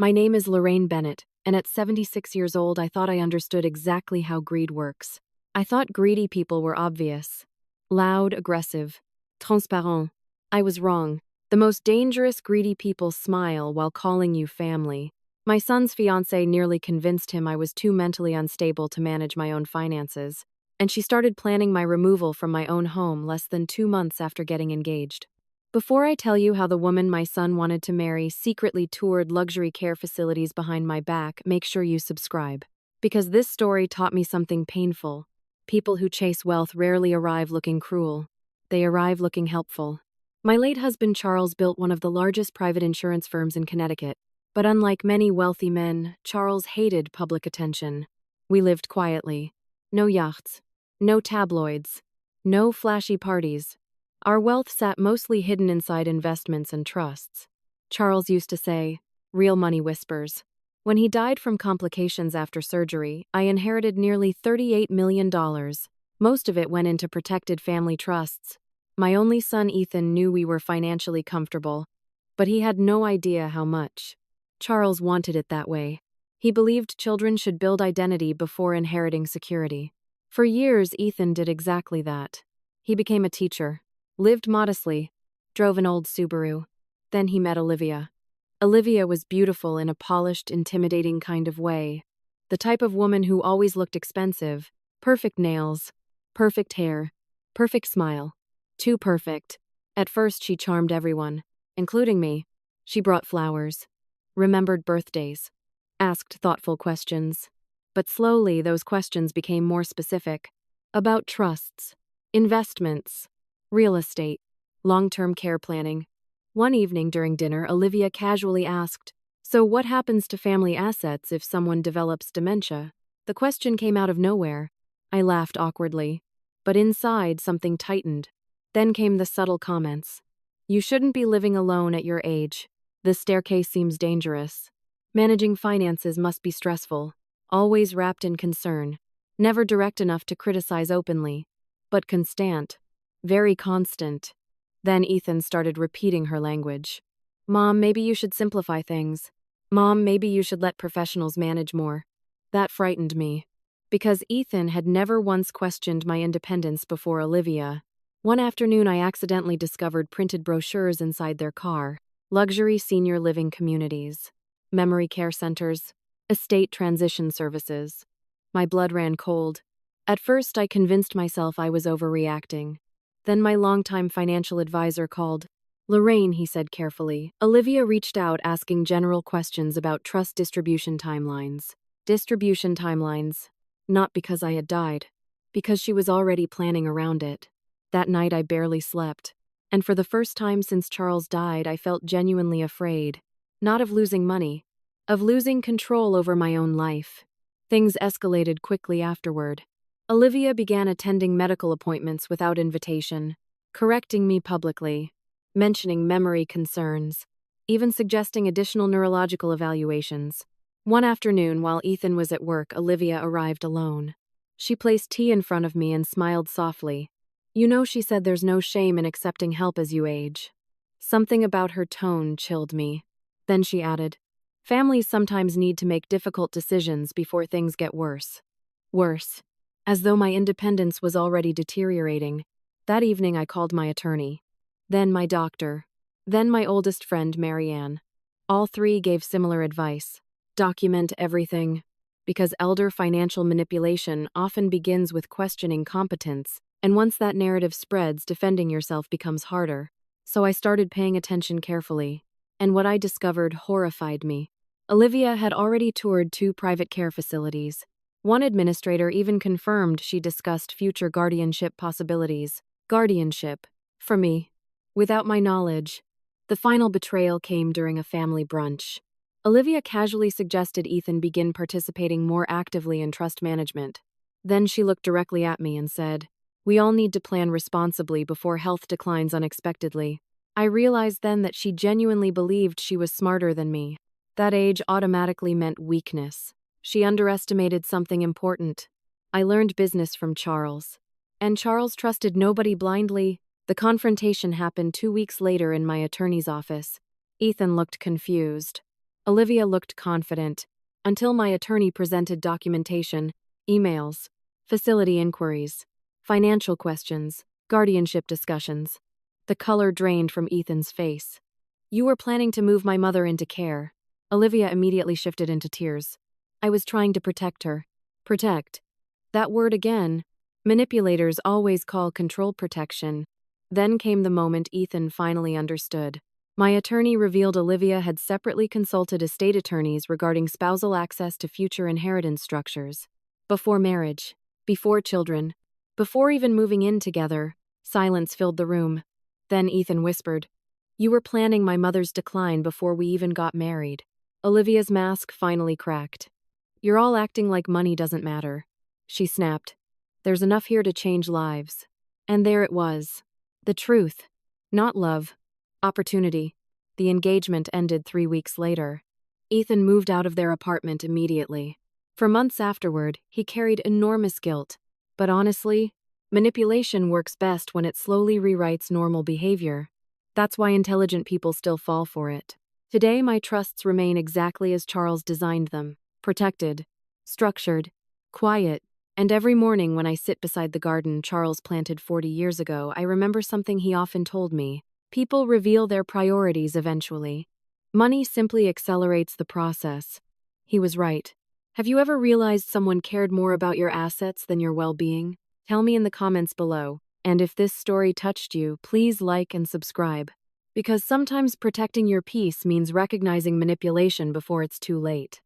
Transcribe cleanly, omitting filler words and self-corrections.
My name is Lorraine Bennett, and at 76 years old, I thought I understood exactly how greed works. I thought greedy people were obvious. Loud, aggressive, transparent. I was wrong. The most dangerous greedy people smile while calling you family. My son's fiancée nearly convinced him I was too mentally unstable to manage my own finances, and she started planning my removal from my own home less than 2 months after getting engaged. Before I tell you how the woman my son wanted to marry secretly toured luxury care facilities behind my back, make sure you subscribe. Because this story taught me something painful. People who chase wealth rarely arrive looking cruel. They arrive looking helpful. My late husband Charles built one of the largest private insurance firms in Connecticut. But unlike many wealthy men, Charles hated public attention. We lived quietly. No yachts. No tabloids. No flashy parties. Our wealth sat mostly hidden inside investments and trusts. Charles used to say, "Real money whispers." When he died from complications after surgery, I inherited nearly $38 million. Most of it went into protected family trusts. My only son Ethan knew we were financially comfortable, but he had no idea how much. Charles wanted it that way. He believed children should build identity before inheriting security. For years, Ethan did exactly that. He became a teacher, lived modestly, drove an old Subaru. Then he met Olivia. Olivia was beautiful in a polished, intimidating kind of way. The type of woman who always looked expensive. Perfect nails, perfect hair, perfect smile. Too perfect. At first, she charmed everyone, including me. She brought flowers, remembered birthdays, asked thoughtful questions. But slowly, those questions became more specific. About trusts, investments, real estate, long-term care planning. One evening during dinner, Olivia casually asked, "So what happens to family assets if someone develops dementia?" The question came out of nowhere. I laughed awkwardly, but inside something tightened. Then came the subtle comments. "You shouldn't be living alone at your age. The staircase seems dangerous. Managing finances must be stressful, always wrapped in concern, never direct enough to criticize openly, but constant, very constant." Then Ethan started repeating her language. "Mom, maybe you should simplify things. Mom, maybe you should let professionals manage more." That frightened me, because Ethan had never once questioned my independence before Olivia. One afternoon, I accidentally discovered printed brochures inside their car. Luxury senior living communities, memory care centers, estate transition services. My blood ran cold. At first, I convinced myself I was overreacting. Then my longtime financial advisor called. "Lorraine," he said carefully. Olivia reached out asking general questions about trust distribution timelines. Distribution timelines. Not because I had died. Because she was already planning around it. That night I barely slept. And for the first time since Charles died, I felt genuinely afraid. Not of losing money. Of losing control over my own life. Things escalated quickly afterward. Olivia began attending medical appointments without invitation, correcting me publicly, mentioning memory concerns, even suggesting additional neurological evaluations. One afternoon, while Ethan was at work, Olivia arrived alone. She placed tea in front of me and smiled softly. "You know," she said, "there's no shame in accepting help as you age." Something about her tone chilled me. Then she added, "Families sometimes need to make difficult decisions before things get worse." Worse. As though my independence was already deteriorating. That evening I called my attorney. Then my doctor. Then my oldest friend, Marianne. All three gave similar advice. Document everything. Because elder financial manipulation often begins with questioning competence, and once that narrative spreads, defending yourself becomes harder. So I started paying attention carefully. And what I discovered horrified me. Olivia had already toured 2 private care facilities. One administrator even confirmed she discussed future guardianship possibilities. Guardianship. For me. Without my knowledge. The final betrayal came during a family brunch. Olivia casually suggested Ethan begin participating more actively in trust management. Then she looked directly at me and said, "We all need to plan responsibly before health declines unexpectedly." I realized then that she genuinely believed she was smarter than me. That age automatically meant weakness. She underestimated something important. I learned business from Charles. And Charles trusted nobody blindly. The confrontation happened 2 weeks later in my attorney's office. Ethan looked confused. Olivia looked confident, until my attorney presented documentation, emails, facility inquiries, financial questions, guardianship discussions. The color drained from Ethan's face. You were planning to move my mother into care. Olivia immediately shifted into tears. I was trying to protect her. Protect. That word again. Manipulators always call control protection. Then came the moment Ethan finally understood. My attorney revealed Olivia had separately consulted estate attorneys regarding spousal access to future inheritance structures. Before marriage, before children, before even moving in together, silence filled the room. Then Ethan whispered, "You were planning my mother's decline before we even got married." Olivia's mask finally cracked. "You're all acting like money doesn't matter," she snapped. "There's enough here to change lives." And there it was. The truth. Not love. Opportunity. The engagement ended 3 weeks later. Ethan moved out of their apartment immediately. For months afterward, he carried enormous guilt. But honestly, manipulation works best when it slowly rewrites normal behavior. That's why intelligent people still fall for it. Today, my trusts remain exactly as Charles designed them: protected, structured, quiet. And every morning when I sit beside the garden Charles planted 40 years ago, I remember something he often told me. People reveal their priorities eventually. Money simply accelerates the process. He was right. Have you ever realized someone cared more about your assets than your well-being? Tell me in the comments below. And if this story touched you, please like and subscribe. Because sometimes protecting your peace means recognizing manipulation before it's too late.